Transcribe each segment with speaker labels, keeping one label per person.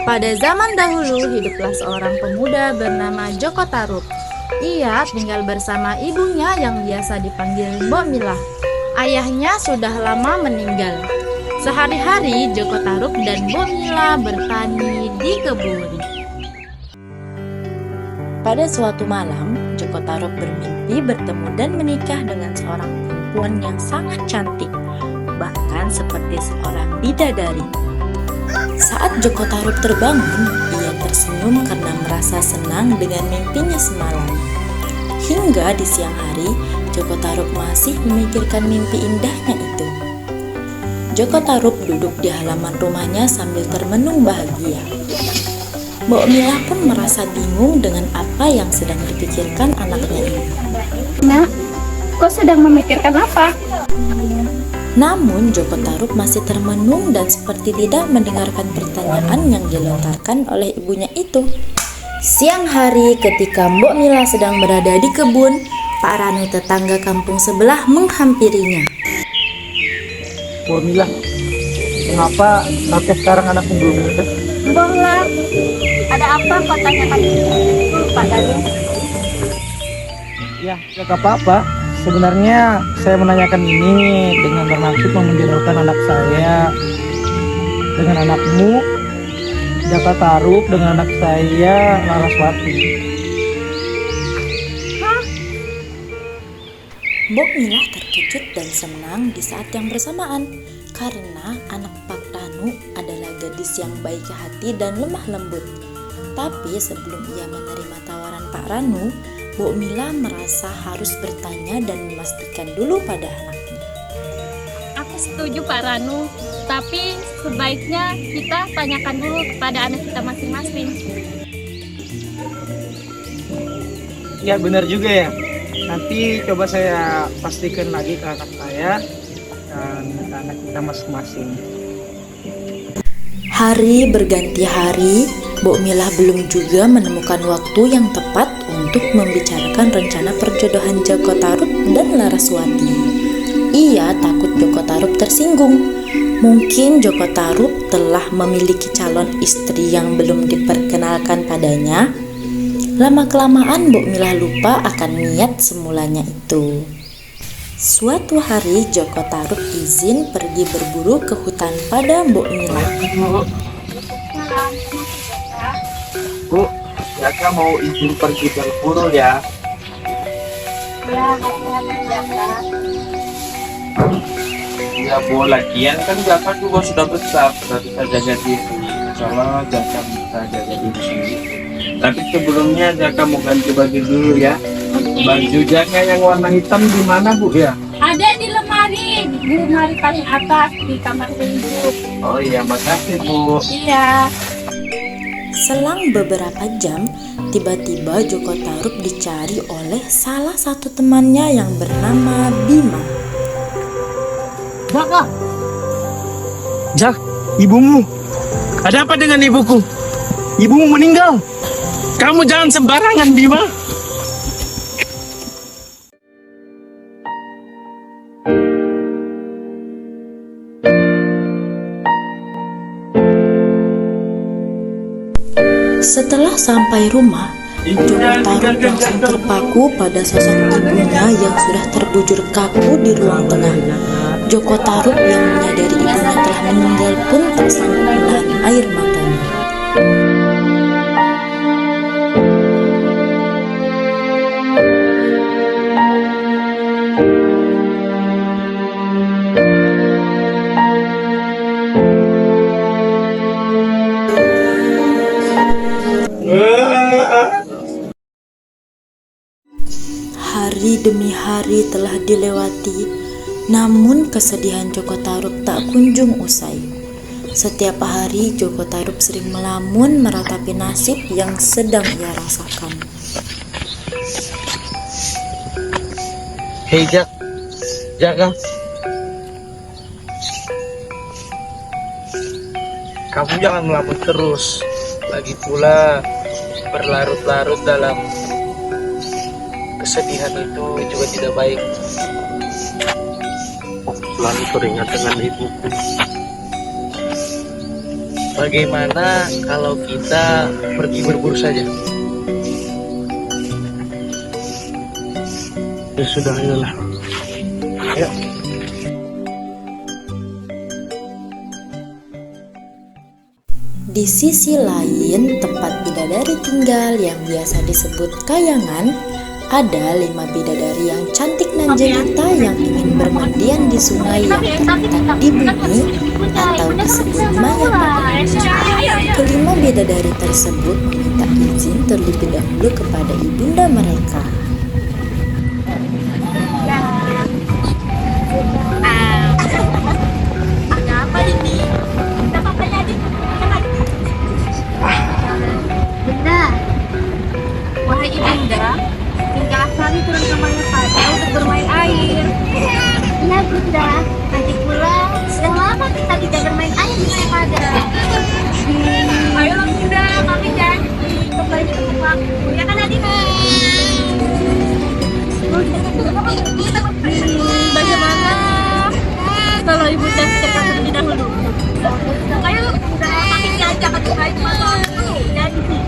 Speaker 1: Pada zaman dahulu, hiduplah seorang pemuda bernama Joko Tarub. Ia tinggal bersama ibunya yang biasa dipanggil Mbok Milah. Ayahnya sudah lama meninggal. Sehari-hari Joko Tarub dan Mbok Milah bertani di kebun. Pada suatu malam, Joko Tarub bermimpi bertemu dan menikah dengan seorang perempuan yang sangat cantik, bahkan seperti seorang bidadari. Saat Joko Tarub terbangun, ia tersenyum karena merasa senang dengan mimpinya semalam. Hingga di siang hari, Joko Tarub masih memikirkan mimpi indahnya itu. Joko Tarub duduk di halaman rumahnya sambil termenung bahagia. Mbok Milah pun merasa bingung dengan apa yang sedang dipikirkan anaknya ini.
Speaker 2: Nak, kau sedang memikirkan apa?
Speaker 1: Namun Joko Tarub masih termenung dan seperti tidak mendengarkan pertanyaan yang dilontarkan oleh ibunya itu. Siang hari ketika Mbok Milah sedang berada di kebun, Pak Ranu tetangga kampung sebelah menghampirinya.
Speaker 3: Mbok Milah, kenapa sampai sekarang anakmu belum menikah?
Speaker 2: Bohlah, ada apa kau tanyakan itu padaku?
Speaker 3: Ya, gak apa-apa. Sebenarnya saya menanyakan ini dengan bermaksud menjodohkan anak saya dengan anakmu, Jaka Tarub, dengan anak saya, Laraswati.
Speaker 1: Mbok Milah terkejut dan senang di saat yang bersamaan karena anak Pak Ranu adalah gadis yang baik hati dan lemah lembut. Tapi sebelum ia menerima tawaran Pak Ranu, Mbok Milah merasa harus bertanya dan memastikan dulu pada anaknya.
Speaker 2: Aku setuju Pak Ranu, tapi sebaiknya kita tanyakan dulu kepada anak kita masing-masing.
Speaker 3: Ya benar juga ya. Nanti coba saya pastikan lagi ke anak saya dan ke anak kita masing-masing.
Speaker 1: Hari berganti hari, Mbok Milah belum juga menemukan waktu yang tepat untuk membicarakan rencana perjodohan Joko Tarub dan Laraswati. Ia takut Joko Tarub tersinggung. Mungkin Joko Tarub telah memiliki calon istri yang belum diperkenalkan padanya. Lama-kelamaan Mbok Milah lupa akan niat semulanya itu. Suatu hari Joko Tarub izin pergi berburu ke hutan pada Mbok Milah.
Speaker 3: Bu, Jaka mau izin pergi berburu ya.
Speaker 2: Ya, hati-hati
Speaker 3: Ya Bu, lagian kan Jaka juga sudah besar, sudah bisa jaga diri. Insya Jaka bisa jaga diri sendiri. Tapi sebelumnya Jaka mau ganti baju dulu ya. Baju Jaka yang warna hitam di mana Bu ya?
Speaker 2: Ada di lemari paling atas di kamar ibu.
Speaker 3: Oh iya, makasih Bu.
Speaker 2: Iya.
Speaker 1: Selang beberapa jam, tiba-tiba Joko Tarub dicari oleh salah satu temannya yang bernama Bima.
Speaker 3: Jaka! Jak, ibumu! Ada apa dengan ibuku? Ibumu meninggal! Kamu jangan sembarangan, Bima!
Speaker 1: Setelah sampai rumah, Joko Tarub langsung terpaku pada sosok ibunya yang sudah terbujur kaku di ruang tengah. Joko Tarub yang menyadari ibunya telah meninggal pun tak sanggup menahan air matanya. Hari demi hari telah dilewati, namun kesedihan Joko Tarub tak kunjung usai. Setiap hari Joko Tarub sering melamun meratapi nasib yang sedang ia rasakan.
Speaker 4: Hei Jak, Jaka. Kamu jangan melamun terus. Lagi pula berlarut-larut dalam kesedihan itu juga tidak baik. Selalu teringat dengan ibuku. Bagaimana kalau kita pergi berburu saja? Ya sudah, ayolah. Ayo.
Speaker 1: Di sisi lain, tempat bidadari tinggal yang biasa disebut Kayangan, ada 5 bidadari yang cantik dan jelita yang ingin bermandian di sungai yang terletak di bumi atau disebut Mayapada. Kelima bidadari tersebut meminta izin terlebih dahulu kepada ibunda mereka.
Speaker 2: Ada apa ini? Kita papanya di Bunda. Wahai ibunda, tinggal kami turun ke Mayapada untuk bermain air. Iya Bunda, lagi pula sudah lama kita tidak bermain air di Mayapada. Ayolah Bunda, kami janji kembali ke rumahku. Ya kan Adik? Bagaimana kalau ibu dan cerita terlebih dahulu? Ayo Bunda, kami diajak ke rumah itu janji.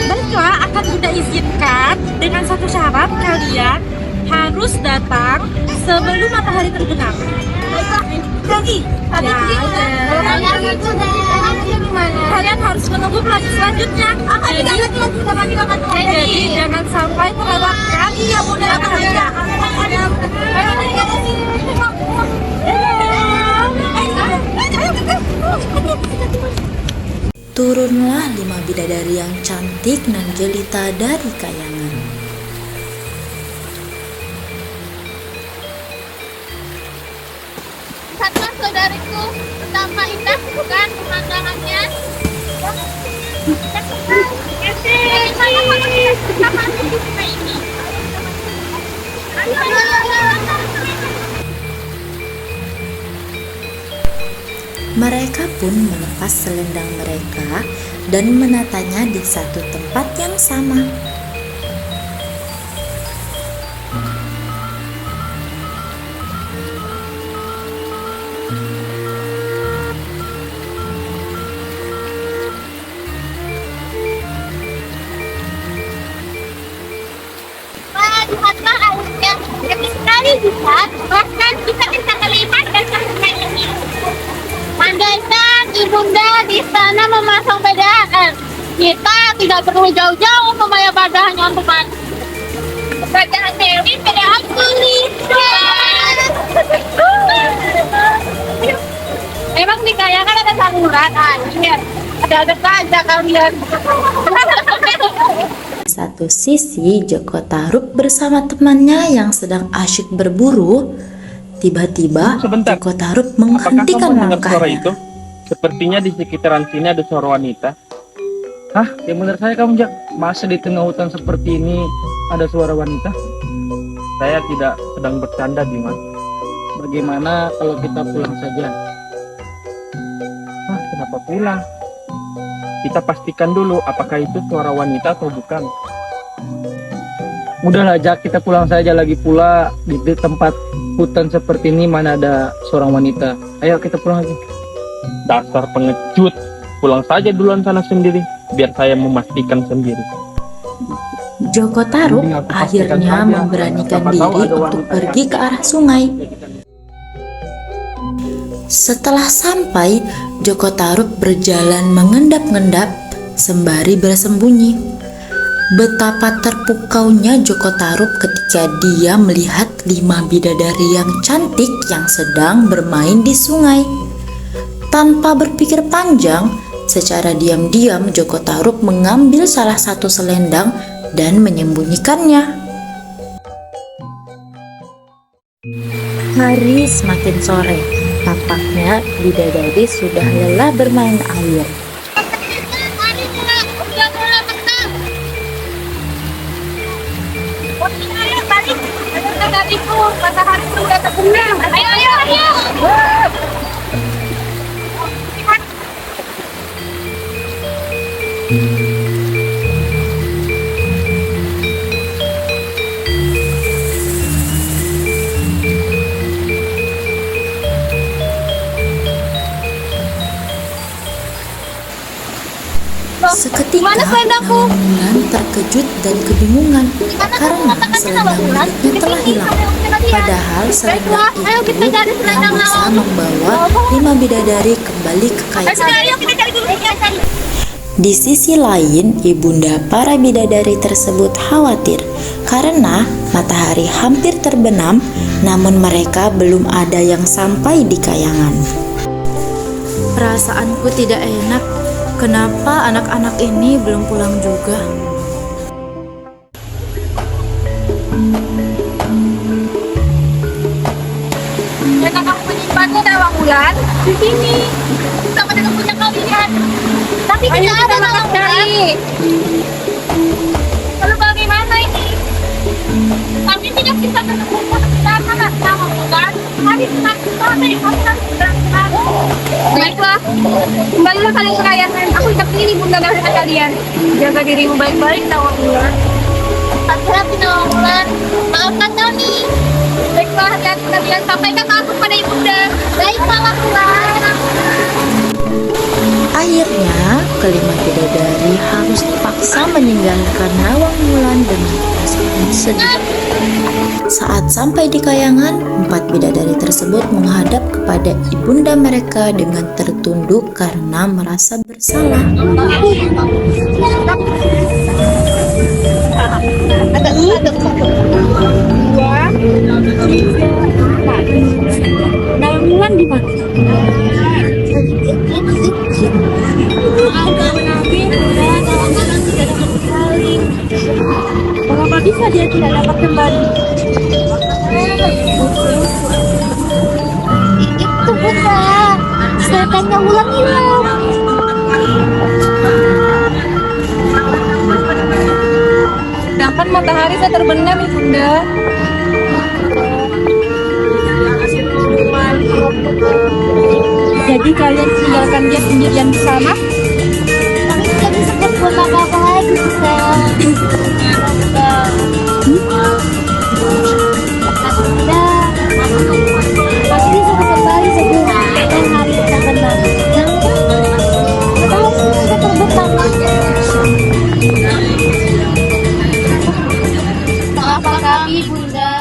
Speaker 2: Baiklah, akan Bunda izinkan dengan satu syarat, kalian harus datang sebelum matahari terbenam. Jadi, kalian harus menunggu pelangi selanjutnya. Jadi jangan sampai terlewatkan ya Bunda.
Speaker 1: Turunlah 5 bidadari yang cantik dan jelita dari Kayangan.
Speaker 2: Lihatlah saudariku, betapa indah bukan pemandangannya. Saya mau bersama ini.
Speaker 1: Mereka pun melepas selendang mereka dan menatanya di satu tempat yang sama.
Speaker 2: Wah, lihatlah airnya. Jernih sekali bisa. Bahkan kita bisa melihat dan sampai ini. Andaikan ibunda di sana memasang pedaan, kita tidak perlu jauh-jauh ke Mayapada hanya untuk mandi. Pedaan Dewi, pedaan Kuli. Memang di Kayangan ada saluran air. Ada saja kalian.
Speaker 1: Di satu sisi, Joko Tarub bersama temannya yang sedang asyik berburu. Tiba-tiba,
Speaker 3: Sebentar.
Speaker 1: Joko Tarub
Speaker 3: Apakah
Speaker 1: menghentikan
Speaker 3: kamu mendengar suara itu?
Speaker 1: langkahnya.
Speaker 3: Sepertinya di sekitaran sini ada suara wanita. Hah? Yang benar saya kamu Jak. Masa di tengah hutan seperti ini ada suara wanita? Saya tidak sedang bercanda, Dimas. Bagaimana kalau kita pulang saja? Hah? Kenapa pulang? Kita pastikan dulu apakah itu suara wanita atau bukan. Udahlah Jak, kita pulang saja. Lagi pula di tempat hutan seperti ini mana ada seorang wanita. Ayo kita pulang aja. Dasar pengecut. Pulang saja duluan sana sendiri, biar saya memastikan sendiri.
Speaker 1: Joko Tarub
Speaker 3: Mending aku pastikan
Speaker 1: akhirnya
Speaker 3: saja.
Speaker 1: memberanikan
Speaker 3: Siapa tahu
Speaker 1: diri
Speaker 3: ada
Speaker 1: untuk
Speaker 3: wanita
Speaker 1: pergi
Speaker 3: yang-
Speaker 1: ke arah sungai. Setelah sampai, Joko Tarub berjalan mengendap-endap sembari bersembunyi. Betapa terpukaunya Joko Tarub ketika dia melihat 5 bidadari yang cantik yang sedang bermain di sungai. Tanpa berpikir panjang, secara diam-diam Joko Tarub mengambil salah satu selendang dan menyembunyikannya. Hari semakin sore. Tampaknya bidadari sudah lelah bermain air.
Speaker 2: Mari Kak, udah mulai menang. Ayo balik. Ayo bidadariku, matahari sudah terbenam. Ayo.
Speaker 1: Seketika
Speaker 2: Mana selendaku?
Speaker 1: Nawang Wulan terkejut dan kebingungan karena selendang miliknya telah hilang. Padahal selendang
Speaker 2: Ayo
Speaker 1: itu
Speaker 2: kita cari selendang
Speaker 1: bisa
Speaker 2: Nawang.
Speaker 1: membawa 5 bidadari kembali ke kaisar.
Speaker 2: Ayo kita cari dulu.
Speaker 1: Di sisi lain, ibunda para bidadari tersebut khawatir karena matahari hampir terbenam, namun mereka belum ada yang sampai di kayangan. Perasaanku tidak enak. Kenapa anak-anak ini belum pulang juga?
Speaker 2: Mereka kamu menyimpannya Nawang Wulan di sini sama dengan punya kalian. Tapi tidak ada Nawang Wulan. Lalu bagaimana ini? Kami tidak bisa menemukan mana Nawang Wulan. Kami semakin sore, kami harus berangkat. Baiklah, kembalilah kalian ke kayangan. Aku tidak ingin ibunda dari kalian. Jaga dirimu baik-baik Nawang Wulan. Hati-hati Nawang Wulan. Maafkan kami. Baiklah, hati-hati kalian. Sampaikan maaf kepada ibunda. Baik Nawang Wulan.
Speaker 1: Akhirnya, kelima bidadari harus terpaksa meninggalkan Nawang Wulan dengan perasaan sedih. Saat sampai di kayangan, 4 bidadari tersebut menghadap kepada ibunda mereka dengan tertunduk karena merasa bersalah.
Speaker 2: Nawang Wulan di mana? Mengapa bisa dia tidak dapat kembali? Itu bunda, setannya Wulan hilang. Sedangkan matahari sudah terbenam ibunda. Jadi kalian tinggalkan dia sendirian di sana? Kami tidak bisa berbuat apa-apa lagi, Bunda. Kami bisa kembali sebelum matahari terbenam. Matahari sudah terbenam. Maafkan kami, Bunda.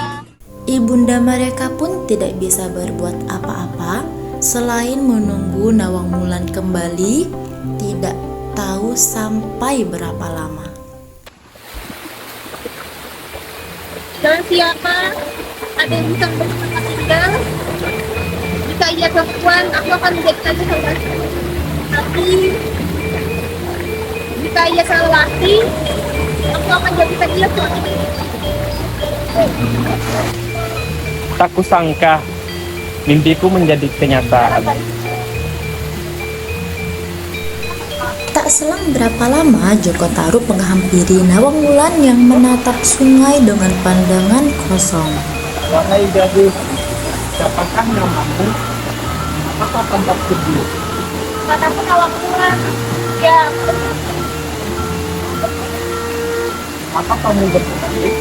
Speaker 1: Ibunda mereka pun tidak bisa berbuat apa-apa selain menunggu Nawang Wulan kembali, tidak tahu sampai berapa lama.
Speaker 2: Dan siapa? Ada yang bisa memberi tempat tinggal? Jika ia perempuan, aku akan menjadikan dia saudaraku. Tapi jika ia laki, aku akan jadikan dia suami.
Speaker 3: Tak kusangka mimpiku menjadi kenyataan.
Speaker 1: Tak selang berapa lama, Joko Tarub menghampiri Nawang Wulan yang menatap sungai dengan pandangan kosong.
Speaker 3: Wahai gadis, siapakah namamu? Apa tempat kedua?
Speaker 2: Kataku Nawang Wulan. Ya,
Speaker 3: Maka kamu berbalik?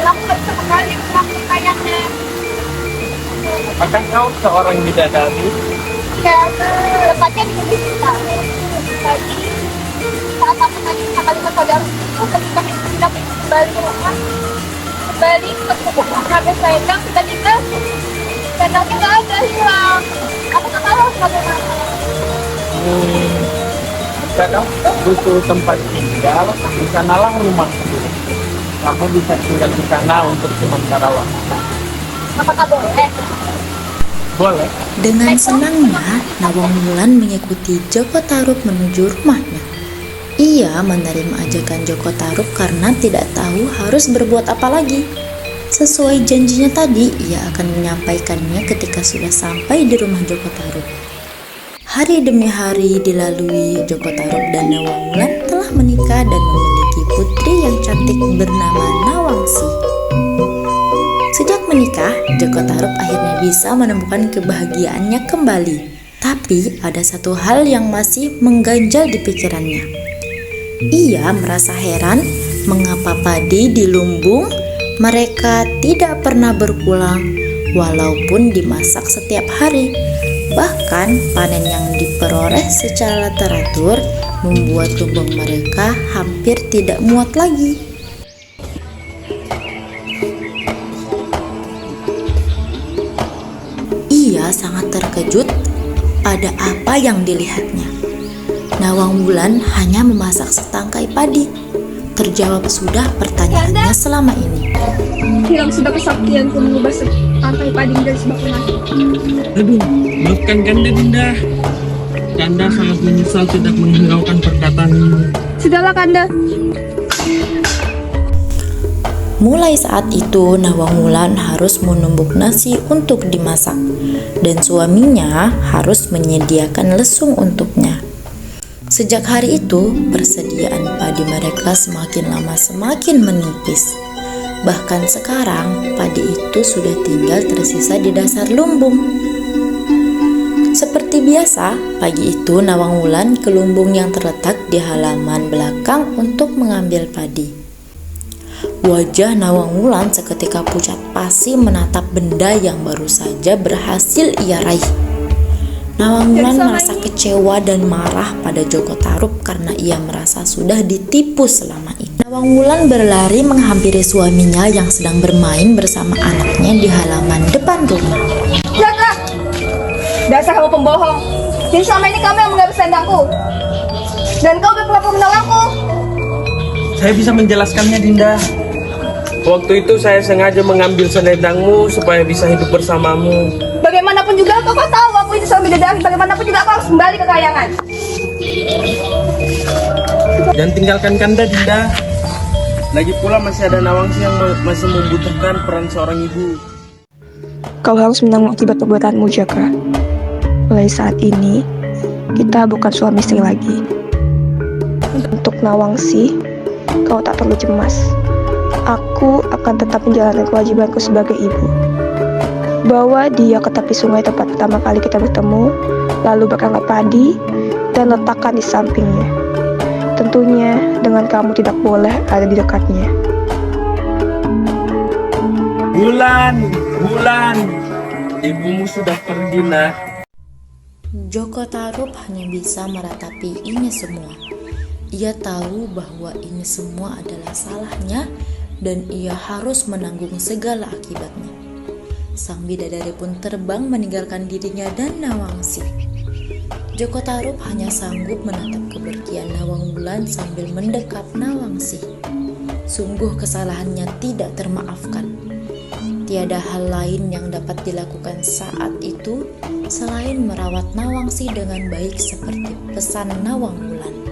Speaker 2: aku tak bisa kembali ke waktu kayaknya.
Speaker 3: Apakah kau seorang bidadari?
Speaker 2: Ya, tepatnya di sini kita. Tadi saat aku tadi sama lima saudara itu ketika kita kembali ke rumah, kembali ke habis selendang tiba-tiba selendangnya nggak ada, hilang. Aku tak tahu harus bagaimana.
Speaker 3: Jika kau butuh tempat tinggal, di sanalah rumahku. Kamu bisa tinggal di sana untuk sementara waktu.
Speaker 2: Apakah boleh?
Speaker 3: Boleh.
Speaker 1: Dengan senangnya, Nawang Wulan mengikuti Joko Tarub menuju rumahnya. Ia menerima ajakan Joko Tarub karena tidak tahu harus berbuat apa lagi. Sesuai janjinya tadi, ia akan menyampaikannya ketika sudah sampai di rumah Joko Tarub. Hari demi hari dilalui, Joko Tarub dan Nawangwulan telah menikah dan memiliki putri yang cantik bernama Nawangsi. Sejak menikah, Joko Tarub akhirnya bisa menemukan kebahagiaannya kembali. Tapi ada satu hal yang masih mengganjal di pikirannya. Ia merasa heran mengapa padi di lumbung mereka tidak pernah berpulang walaupun dimasak setiap hari. Bahkan panen yang diperoleh secara teratur membuat lumbung mereka hampir tidak muat lagi. Ia sangat terkejut pada apa yang dilihatnya. Nawangwulan hanya memasak setangkai padi. Terjawab sudah pertanyaannya selama ini.
Speaker 5: Hilang sudah kesaktianku mengubah setangkai padi menjadi sebuah emas.
Speaker 3: Aduh, maafkan Kanda Dinda. Kanda sangat menyesal tidak menghiraukan perkataanmu.
Speaker 5: Sudahlah Kanda.
Speaker 1: Mulai saat itu, Nawangwulan harus menumbuk nasi untuk dimasak, dan suaminya harus menyediakan lesung untuknya. Sejak hari itu, persediaan padi mereka semakin lama semakin menipis. Bahkan sekarang, padi itu sudah tinggal tersisa di dasar lumbung. Seperti biasa, pagi itu Nawangwulan ke lumbung yang terletak di halaman belakang untuk mengambil padi. Wajah Nawangwulan seketika pucat pasi menatap benda yang baru saja berhasil ia raih. Nawangwulan merasa kecewa dan marah pada Joko Tarub karena ia merasa sudah ditipu selama ini. Nawangwulan berlari menghampiri suaminya yang sedang bermain bersama anaknya di halaman depan rumah.
Speaker 5: Jaka! Dasar kamu pembohong. Jadi selama ini kamu yang menghabis selendangku. Dan kau berkelapa menolongku.
Speaker 3: Saya bisa menjelaskannya, Dinda. Waktu itu saya sengaja mengambil selendangmu supaya bisa hidup bersamamu.
Speaker 5: Bagaimanapun juga kau tahu aku itu seorang bidadari. Bagaimanapun juga aku harus kembali ke kayangan.
Speaker 3: Dan tinggalkan Kanda, Dinda. Lagi pula masih ada Nawangsi yang masih membutuhkan peran seorang ibu.
Speaker 6: Kau harus menanggung akibat perbuatanmu, Jaka. Mulai saat ini, kita bukan suami istri lagi. Untuk Nawangsi, kau tak perlu cemas. Aku akan tetap menjalankan kewajibanku sebagai ibu. Bawa dia ke tepi sungai tempat pertama kali kita bertemu, lalu berangkat padi, dan letakkan di sampingnya. Tentunya dengan kamu tidak boleh ada di dekatnya.
Speaker 3: Bulan, ibumu sudah pergi, nak.
Speaker 1: Joko Tarub hanya bisa meratapi ini semua. Ia tahu bahwa ini semua adalah salahnya dan ia harus menanggung segala akibatnya. Sang bidadari pun terbang meninggalkan dirinya dan Nawangsi. Joko Tarub hanya sanggup menatap kepergian Nawangwulan sambil mendekap Nawangsi. Sungguh kesalahannya tidak termaafkan. Tiada hal lain yang dapat dilakukan saat itu selain merawat Nawangsi dengan baik seperti pesan Nawangwulan.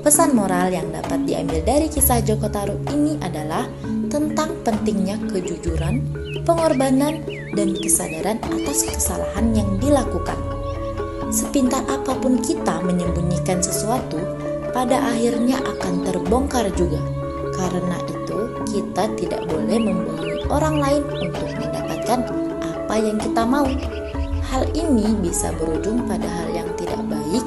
Speaker 1: Pesan moral yang dapat diambil dari kisah Joko Tarub ini adalah tentang pentingnya kejujuran, pengorbanan, dan kesadaran atas kesalahan yang dilakukan. Sepintar apapun kita menyembunyikan sesuatu, pada akhirnya akan terbongkar juga. Karena itu, kita tidak boleh membohongi orang lain untuk mendapatkan apa yang kita mau. Hal ini bisa berujung pada hal yang tidak baik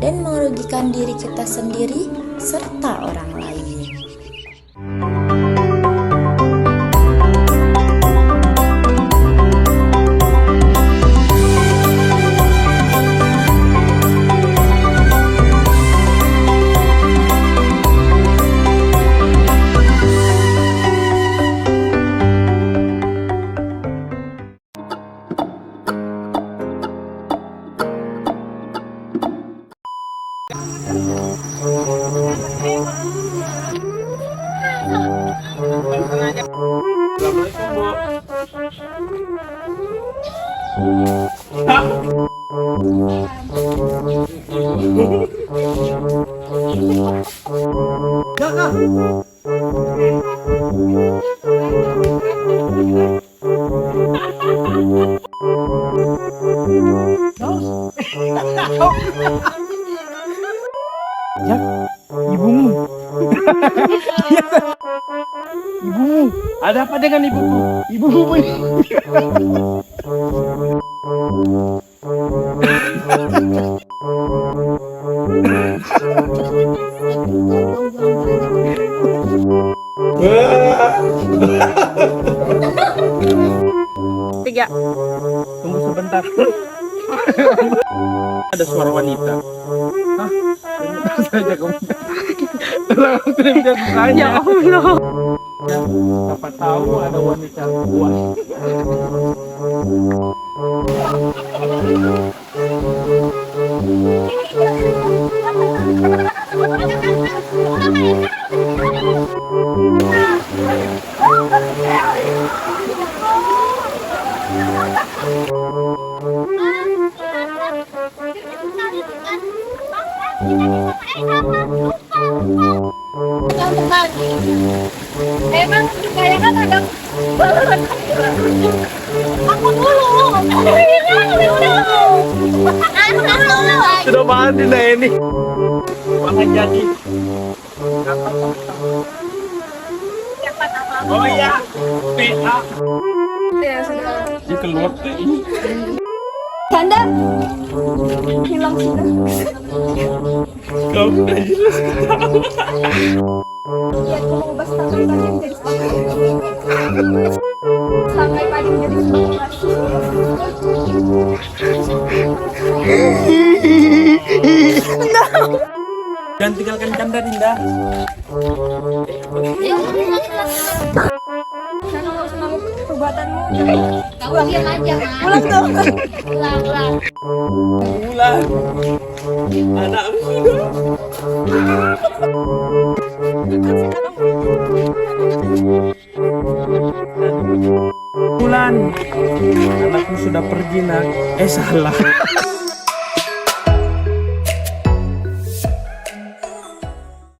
Speaker 1: dan merugikan diri kita sendiri serta orang lain.
Speaker 3: Assalamualaikum, Bu. Jak, ibumu. Ibumu. Ada apa dengan ibuku? Ibumu ini.
Speaker 1: Tiga.
Speaker 3: Tunggu sebentar. Ada suara wanita. Hah? Bentar saja kamu. Langsung lihat mukanya.
Speaker 1: Ya Allah.
Speaker 3: Ya, siapa tahu ada wanita kuat.
Speaker 2: Emang saya kan ada aku dulu.
Speaker 3: Sudah mati nah ini. Malah jadi. Oh iya, PA.
Speaker 5: Ya, sudah.
Speaker 3: Dia keluar tuh ini.
Speaker 5: Kanda hilang sudah.
Speaker 3: Kamu udah jelas.
Speaker 5: Ya, aku mau ubah sampai pagi menjadi semangat. Sampai pagi menjadi semangat.
Speaker 3: Jangan tinggalkan Kanda, Dinda.
Speaker 5: Karena mau senang perbuatanmu.
Speaker 2: Kamu diam aja, Mas.
Speaker 5: Pulang dong.
Speaker 2: Pulang.
Speaker 3: Bulan. Anakmu sudah. Bulan. Anakku sudah pergi, nak. Salah.